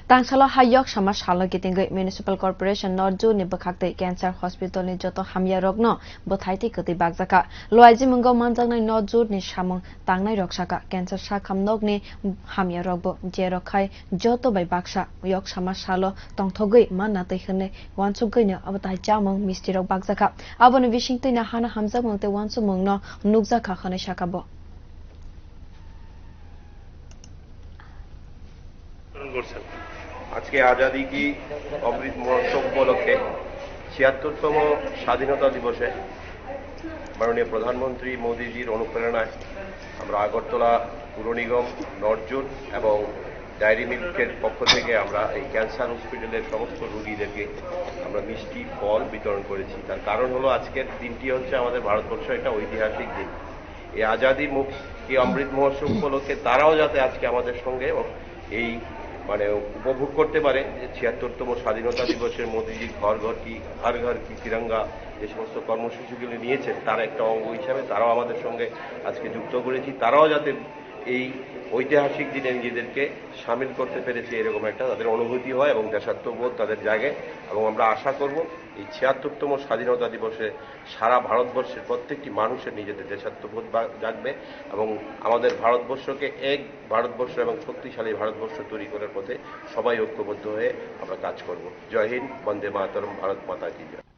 Tangshala hayok sama shala gitingai municipal corporation norju ni bakhakte cancer hospital ni joto hamya rogno bothaiti kati bagjaka loaji mungo manjangnai norju ni samung tangnai roksaka cancer sakhamnog ni hamya rogbo je rokhai joto bai baksa yok sama shalo tongthogoi manna teikhne wansugai ne abatai chamung misti rok bagjaka aboni wishington na hana hamjak mungte wansumung no nukjaka khane sakabo আজকে আজাদি কি অমৃত মহোৎসব উপলক্ষে ৭৬তম স্বাধীনতা দিবসে মাননীয় প্রধানমন্ত্রী মোদীজির অনুপ্রেরণায় আমরা আগরতলা পুর নিগম নর্জুন এবং ডায়েরি মিল্কের পক্ষ থেকে আমরা এই ক্যান্সার হসপিটালের সমস্ত রোগীদেরকে আমরা মিষ্টি ফল বিতরণ করেছি। তার কারণ হলো আজকের দিনটি হচ্ছে আমাদের ভারতবর্ষ একটা ঐতিহাসিক দিন। এই আজাদি কি অমৃত মহোৎসব উপলক্ষে তারাও যাতে আজকে আমাদের সঙ্গে এই উপভোগ করতে পারে যে ৭৬তম স্বাধীনতা দিবসের মোদীজির ঘর ঘর কি তিরঙ্গা যে সমস্ত কর্মসূচিগুলি নিয়েছেন তার একটা অঙ্গ হিসাবে তারাও আমাদের সঙ্গে আজকে যুক্ত করেছি। তারাও যাতে এই ঐতিহাসিক দিনে নিজেদেরকে সামিল করতে পেরেছে এরকম একটা তাদের অনুভূতি হয় এবং দেশাত্মবোধ তাদের জাগে এবং আমরা আশা করব এই ৭৬তম স্বাধীনতা দিবসে সারা ভারতবর্ষের প্রত্যেকটি মানুষের নিজেদের দেশাত্মবোধ জাগবে এবং আমাদের ভারতবর্ষকে এক ভারতবর্ষ এবং শক্তিশালী ভারতবর্ষ তৈরি করার পথে সবাই ঐক্যবদ্ধ হয়ে আমরা কাজ করব। জয় হিন্দ, বন্দে মাতরম, ভারত মাতা কি জয়।